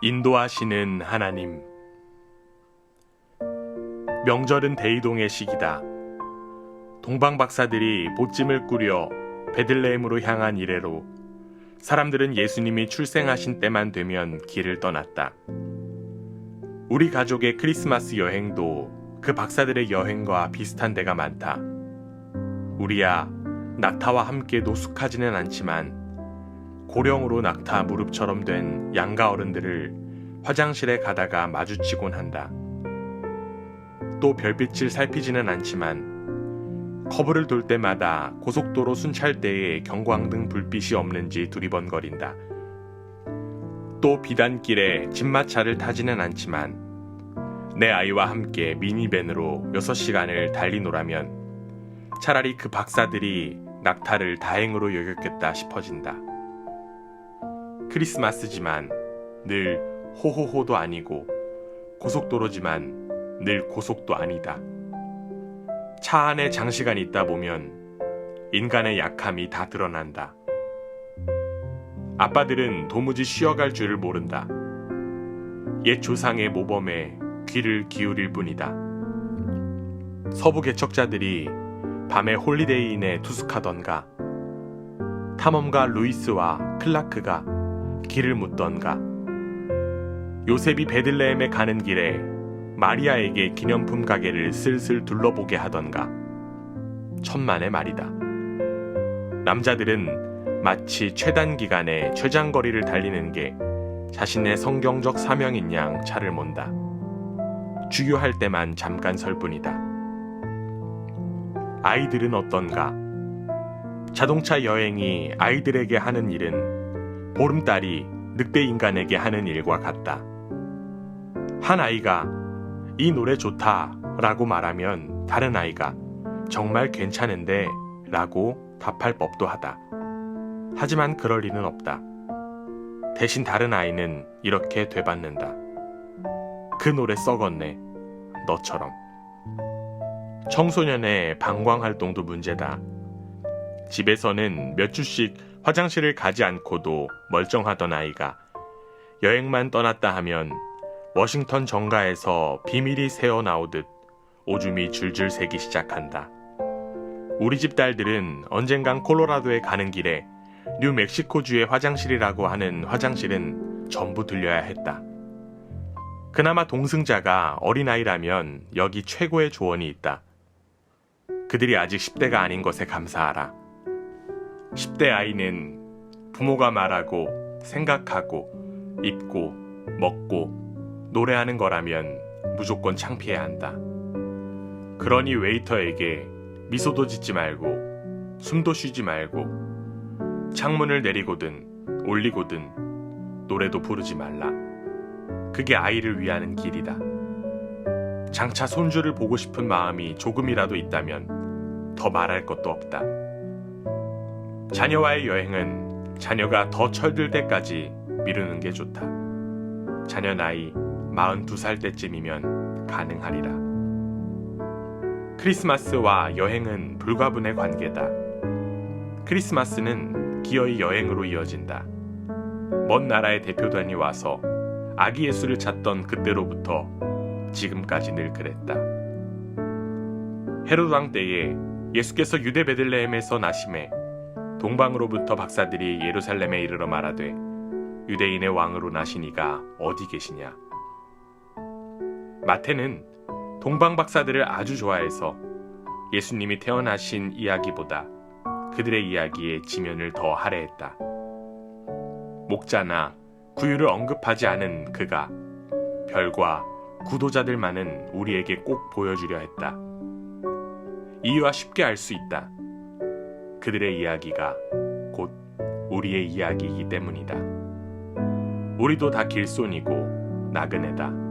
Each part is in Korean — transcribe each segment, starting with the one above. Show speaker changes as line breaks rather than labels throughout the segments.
인도하시는 하나님. 명절은 대이동의 시기다. 동방 박사들이 보찜을 꾸려 베들레헴으로 향한 이래로 사람들은 예수님이 출생하신 때만 되면 길을 떠났다. 우리 가족의 크리스마스 여행도 그 박사들의 여행과 비슷한 데가 많다. 우리야 낙타와 함께 노숙하지는 않지만 고령으로 낙타 무릎처럼 된 양가 어른들을 화장실에 가다가 마주치곤 한다. 또 별빛을 살피지는 않지만 커브를 돌 때마다 고속도로 순찰대에 경광등 불빛이 없는지 두리번거린다. 또 비단길에 집마차를 타지는 않지만 내 아이와 함께 미니밴으로 6시간을 달리노라면 차라리 그 박사들이 낙타를 다행으로 여겼겠다 싶어진다. 크리스마스지만 늘 호호호도 아니고 고속도로지만 늘 고속도 아니다. 차 안에 장시간 있다 보면 인간의 약함이 다 드러난다. 아빠들은 도무지 쉬어갈 줄을 모른다. 옛 조상의 모범에 귀를 기울일 뿐이다. 서부 개척자들이 밤에 홀리데이인에 투숙하던가, 탐험가 루이스와 클라크가 길을 묻던가, 요셉이 베들레헴에 가는 길에 마리아에게 기념품 가게를 슬슬 둘러보게 하던가. 천만의 말이다. 남자들은 마치 최단 기간에 최장거리를 달리는 게 자신의 성경적 사명인 양 차를 몬다. 주유할 때만 잠깐 설 뿐이다. 아이들은 어떤가? 자동차 여행이 아이들에게 하는 일은 보름달이 늑대 인간에게 하는 일과 같다. 한 아이가 이 노래 좋다 라고 말하면 다른 아이가 정말 괜찮은데 라고 답할 법도 하다. 하지만 그럴 리는 없다. 대신 다른 아이는 이렇게 되받는다. 그 노래 썩었네, 너처럼. 청소년의 방광활동도 문제다. 집에서는 몇 주씩 화장실을 가지 않고도 멀쩡하던 아이가 여행만 떠났다 하면 워싱턴 정가에서 비밀이 새어나오듯 오줌이 줄줄 새기 시작한다. 우리 집 딸들은 언젠간 콜로라도에 가는 길에 뉴멕시코주의 화장실이라고 하는 화장실은 전부 들려야 했다. 그나마 동승자가 어린아이라면 여기 최고의 조언이 있다. 그들이 아직 10대가 아닌 것에 감사하라. 10대 아이는 부모가 말하고 생각하고 입고 먹고 노래하는 거라면 무조건 창피해야 한다. 그러니 웨이터에게 미소도 짓지 말고 숨도 쉬지 말고 창문을 내리고든 올리고든 노래도 부르지 말라. 그게 아이를 위하는 길이다. 장차 손주를 보고 싶은 마음이 조금이라도 있다면 더 말할 것도 없다. 자녀와의 여행은 자녀가 더 철들 때까지 미루는 게 좋다. 자녀 나이 42살 때쯤이면 가능하리라. 크리스마스와 여행은 불가분의 관계다. 크리스마스는 기어이 여행으로 이어진다. 먼 나라의 대표단이 와서 아기 예수를 찾던 그때로부터 지금까지 늘 그랬다. 헤로드 왕 때에 예수께서 유대 베들레헴에서 나심에 동방으로부터 박사들이 예루살렘에 이르러 말하되 유대인의 왕으로 나시니가 어디 계시냐. 마태는 동방 박사들을 아주 좋아해서 예수님이 태어나신 이야기보다 그들의 이야기에 지면을 더 할애했다. 목자나 구유를 언급하지 않은 그가 별과 구도자들만은 우리에게 꼭 보여주려 했다. 이유와 쉽게 알 수 있다. 그들의 이야기가 곧 우리의 이야기이기 때문이다. 우리도 다 길손이고 나그네다.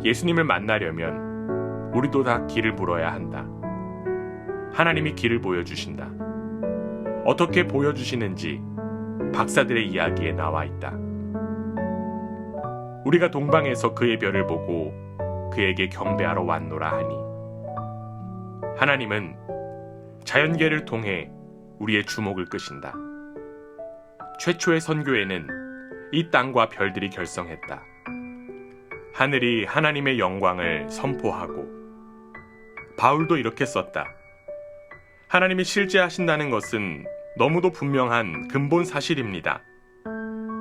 예수님을 만나려면 우리도 다 길을 물어야 한다. 하나님이 길을 보여주신다. 어떻게 보여주시는지 박사들의 이야기에 나와 있다. 우리가 동방에서 그의 별을 보고 그에게 경배하러 왔노라 하니, 하나님은 자연계를 통해 우리의 주목을 끄신다. 최초의 선교에는 이 땅과 별들이 결성했다. 하늘이 하나님의 영광을 선포하고, 바울도 이렇게 썼다. 하나님이 실제하신다는 것은 너무도 분명한 근본 사실입니다.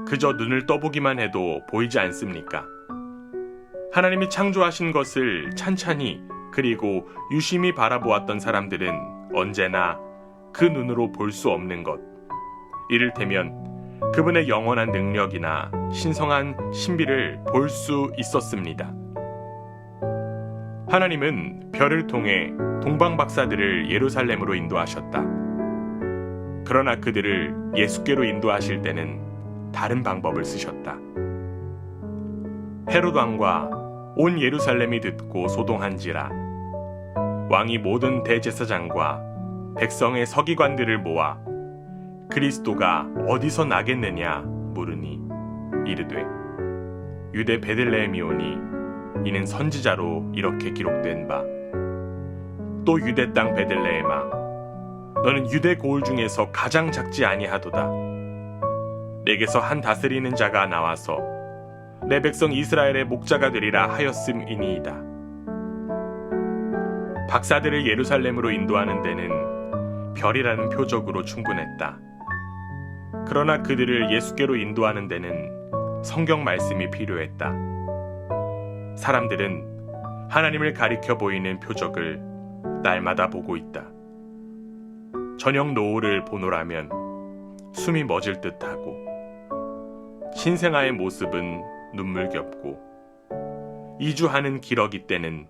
그저 눈을 떠보기만 해도 보이지 않습니까? 하나님이 창조하신 것을 찬찬히 그리고 유심히 바라보았던 사람들은 언제나 그 눈으로 볼 수 없는 것, 이를테면 그분의 영원한 능력이나 신성한 신비를 볼 수 있었습니다. 하나님은 별을 통해 동방 박사들을 예루살렘으로 인도하셨다. 그러나 그들을 예수께로 인도하실 때는 다른 방법을 쓰셨다. 헤롯 왕과 온 예루살렘이 듣고 소동한지라 왕이 모든 대제사장과 백성의 서기관들을 모아 그리스도가 어디서 나겠느냐 물으니 이르되 유대 베들레헴이오니 이는 선지자로 이렇게 기록된 바 또 유대 땅 베들레헴아 너는 유대 고을 중에서 가장 작지 아니하도다. 내게서 한 다스리는 자가 나와서 내 백성 이스라엘의 목자가 되리라 하였음이니이다. 박사들을 예루살렘으로 인도하는 데는 별이라는 표적으로 충분했다. 그러나 그들을 예수께로 인도하는 데는 성경 말씀이 필요했다. 사람들은 하나님을 가리켜 보이는 표적을 날마다 보고 있다. 저녁 노을을 보노라면 숨이 멎을 듯하고 신생아의 모습은 눈물겹고 이주하는 기러기 때는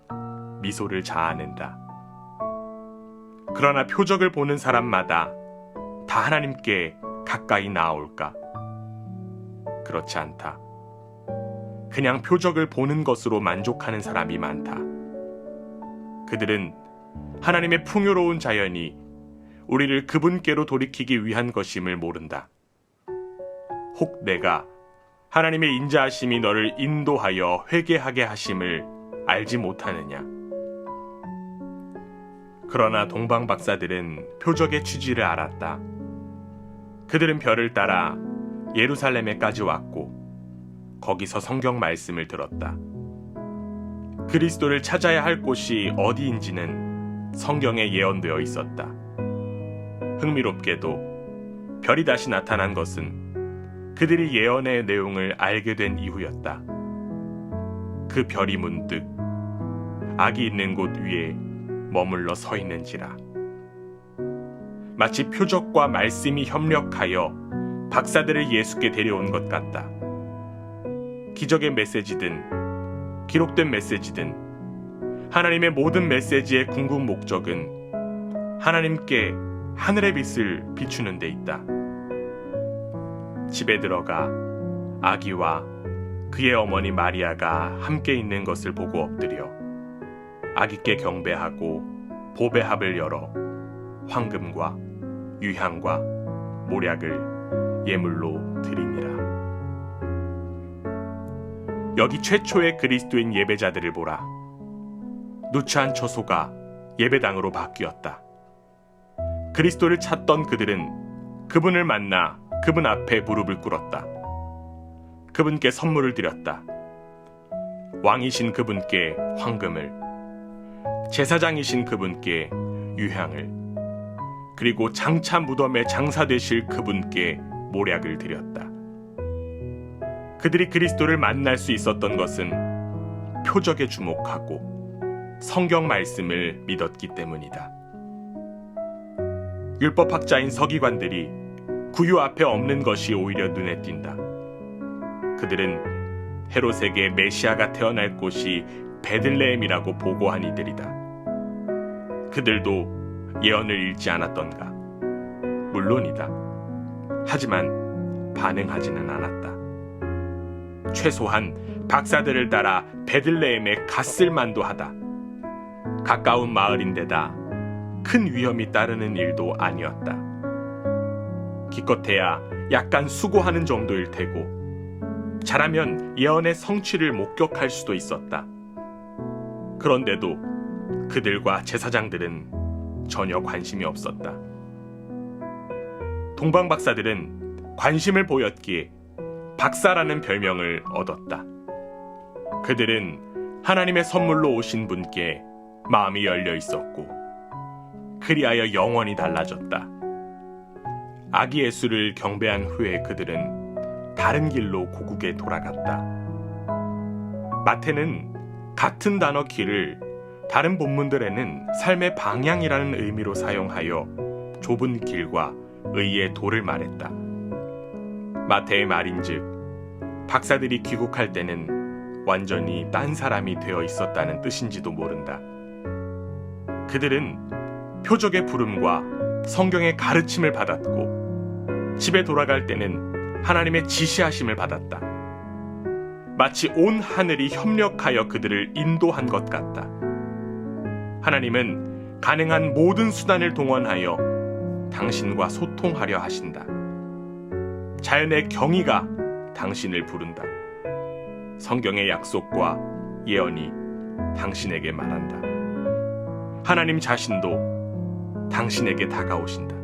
미소를 자아낸다. 그러나 표적을 보는 사람마다 다 하나님께 가까이 나아올까? 그렇지 않다. 그냥 표적을 보는 것으로 만족하는 사람이 많다. 그들은 하나님의 풍요로운 자연이 우리를 그분께로 돌이키기 위한 것임을 모른다. 혹 내가 하나님의 인자하심이 너를 인도하여 회개하게 하심을 알지 못하느냐? 그러나 동방 박사들은 표적의 취지를 알았다. 그들은 별을 따라 예루살렘에까지 왔고 거기서 성경 말씀을 들었다. 그리스도를 찾아야 할 곳이 어디인지는 성경에 예언되어 있었다. 흥미롭게도 별이 다시 나타난 것은 그들이 예언의 내용을 알게 된 이후였다. 그 별이 문득 악이 있는 곳 위에 머물러 서 있는지라. 마치 표적과 말씀이 협력하여 박사들을 예수께 데려온 것 같다. 기적의 메시지든 기록된 메시지든 하나님의 모든 메시지의 궁극 목적은 하나님께 하늘의 빛을 비추는 데 있다. 집에 들어가 아기와 그의 어머니 마리아가 함께 있는 것을 보고 엎드려 아기께 경배하고 보배합을 열어 황금과 유향과 모략을 예물로 드리니라. 여기 최초의 그리스도인 예배자들을 보라. 누추한 처소가 예배당으로 바뀌었다. 그리스도를 찾던 그들은 그분을 만나 그분 앞에 무릎을 꿇었다. 그분께 선물을 드렸다. 왕이신 그분께 황금을, 제사장이신 그분께 유향을, 그리고 장차 무덤에 장사되실 그분께 모략을 드렸다. 그들이 그리스도를 만날 수 있었던 것은 표적에 주목하고 성경 말씀을 믿었기 때문이다. 율법학자인 서기관들이 구유 앞에 없는 것이 오히려 눈에 띈다. 그들은 헤롯에게 메시아가 태어날 곳이 베들레헴이라고 보고한 이들이다. 그들도 예언을 읽지 않았던가? 물론이다. 하지만 반응하지는 않았다. 최소한 박사들을 따라 베들레헴에 갔을 만도 하다. 가까운 마을인데다 큰 위험이 따르는 일도 아니었다. 기껏해야 약간 수고하는 정도일 테고 잘하면 예언의 성취를 목격할 수도 있었다. 그런데도 그들과 제사장들은 전혀 관심이 없었다. 동방 박사들은 관심을 보였기에 박사라는 별명을 얻었다. 그들은 하나님의 선물로 오신 분께 마음이 열려 있었고 그리하여 영원히 달라졌다. 아기 예수를 경배한 후에 그들은 다른 길로 고국에 돌아갔다. 마태는 같은 단어 길을 다른 본문들에는 삶의 방향이라는 의미로 사용하여 좁은 길과 의의 도를 말했다. 마태의 말인즉 박사들이 귀국할 때는 완전히 딴 사람이 되어 있었다는 뜻인지도 모른다. 그들은 표적의 부름과 성경의 가르침을 받았고 집에 돌아갈 때는 하나님의 지시하심을 받았다. 마치 온 하늘이 협력하여 그들을 인도한 것 같다. 하나님은 가능한 모든 수단을 동원하여 당신과 소통하려 하신다. 자연의 경의가 당신을 부른다. 성경의 약속과 예언이 당신에게 말한다. 하나님 자신도 당신에게 다가오신다.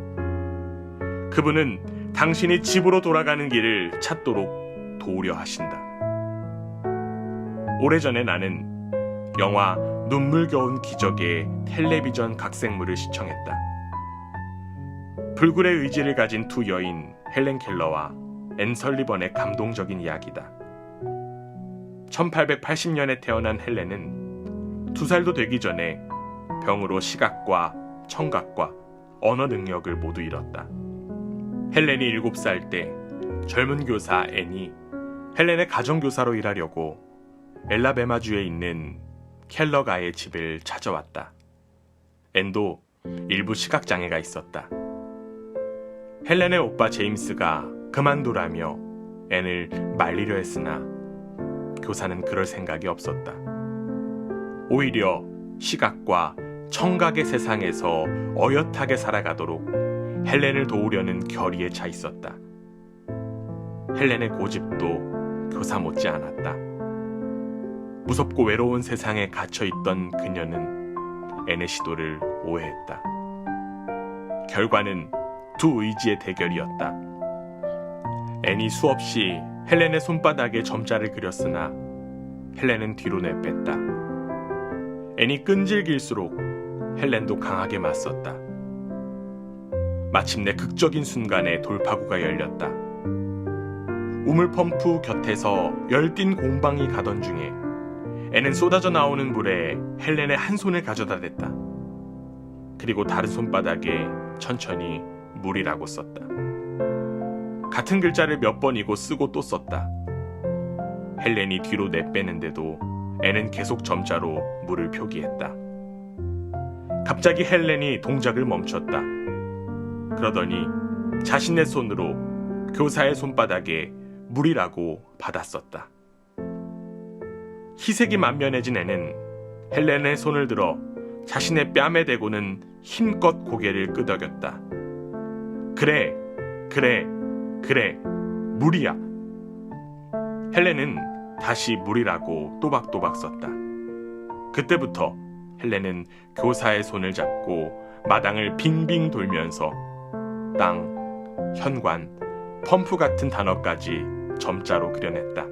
그분은 당신이 집으로 돌아가는 길을 찾도록 도우려 하신다. 오래전에 나는 영화 눈물겨운 기적의 텔레비전 각색물을 시청했다. 불굴의 의지를 가진 두 여인 헬렌 켈러와 앤 설리번의 감동적인 이야기다. 1880년에 태어난 헬렌은 2살도 되기 전에 병으로 시각과 청각과 언어 능력을 모두 잃었다. 헬렌이 7살 때 젊은 교사 앤이 헬렌의 가정교사로 일하려고 엘라베마주에 있는 켈러가의 집을 찾아왔다. 앤도 일부 시각장애가 있었다. 헬렌의 오빠 제임스가 그만두라며 앤을 말리려 했으나 교사는 그럴 생각이 없었다. 오히려 시각과 청각의 세상에서 어엿하게 살아가도록 헬렌을 도우려는 결의에 차 있었다. 헬렌의 고집도 교사 못지 않았다. 무섭고 외로운 세상에 갇혀있던 그녀는 앤의 시도를 오해했다. 결과는 두 의지의 대결이었다. 앤이 수없이 헬렌의 손바닥에 점자를 그렸으나 헬렌은 뒤로 내뺐다. 앤이 끈질길수록 헬렌도 강하게 맞섰다. 마침내 극적인 순간에 돌파구가 열렸다. 우물 펌프 곁에서 열띤 공방이 가던 중에 앤은 쏟아져 나오는 물에 헬렌의 한 손을 가져다 댔다. 그리고 다른 손바닥에 천천히 물이라고 썼다. 같은 글자를 몇 번이고 쓰고 또 썼다. 헬렌이 뒤로 내빼는데도 앤은 계속 점자로 물을 표기했다. 갑자기 헬렌이 동작을 멈췄다. 그러더니 자신의 손으로 교사의 손바닥에 물이라고 받았었다. 희색이 만면해진 앤은 헬렌의 손을 들어 자신의 뺨에 대고는 힘껏 고개를 끄덕였다. 그래, 그래, 그래, 물이야. 헬렌은 다시 물이라고 또박또박 썼다. 그때부터 헬렌은 교사의 손을 잡고 마당을 빙빙 돌면서 땅, 현관, 펌프 같은 단어까지 점자로 그려냈다.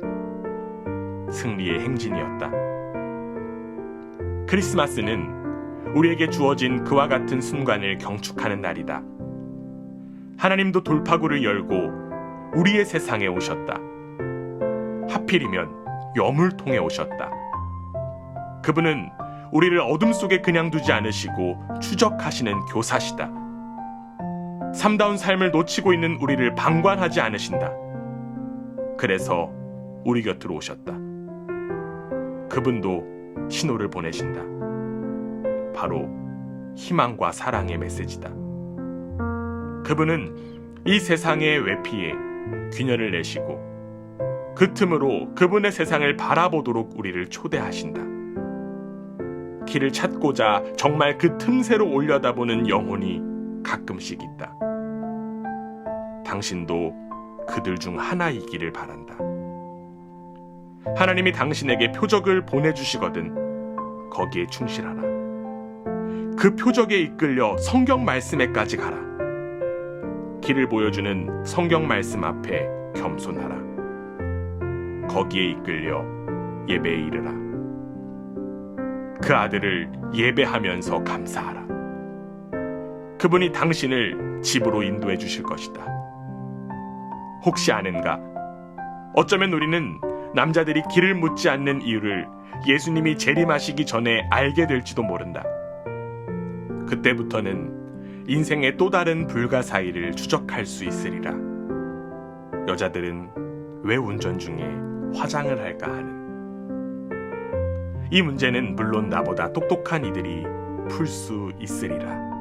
승리의 행진이었다. 크리스마스는 우리에게 주어진 그와 같은 순간을 경축하는 날이다. 하나님도 돌파구를 열고 우리의 세상에 오셨다. 하필이면 여물통에 오셨다. 그분은 우리를 어둠 속에 그냥 두지 않으시고 추적하시는 교사시다. 삶다운 삶을 놓치고 있는 우리를 방관하지 않으신다. 그래서 우리 곁으로 오셨다. 그분도 신호를 보내신다. 바로 희망과 사랑의 메시지다. 그분은 이 세상의 외피에 균열을 내시고 그 틈으로 그분의 세상을 바라보도록 우리를 초대하신다. 길을 찾고자 정말 그 틈새로 올려다보는 영혼이 가끔씩 있다. 당신도 그들 중 하나이기를 바란다. 하나님이 당신에게 표적을 보내주시거든 거기에 충실하라. 그 표적에 이끌려 성경 말씀에까지 가라. 길을 보여주는 성경 말씀 앞에 겸손하라. 거기에 이끌려 예배에 이르라. 그 아들을 예배하면서 감사하라. 그분이 당신을 집으로 인도해 주실 것이다. 혹시 아는가? 어쩌면 우리는 남자들이 길을 묻지 않는 이유를 예수님이 재림하시기 전에 알게 될지도 모른다. 그때부터는 인생의 또 다른 불가사의를 추적할 수 있으리라. 여자들은 왜 운전 중에 화장을 할까 하는. 이 문제는 물론 나보다 똑똑한 이들이 풀 수 있으리라.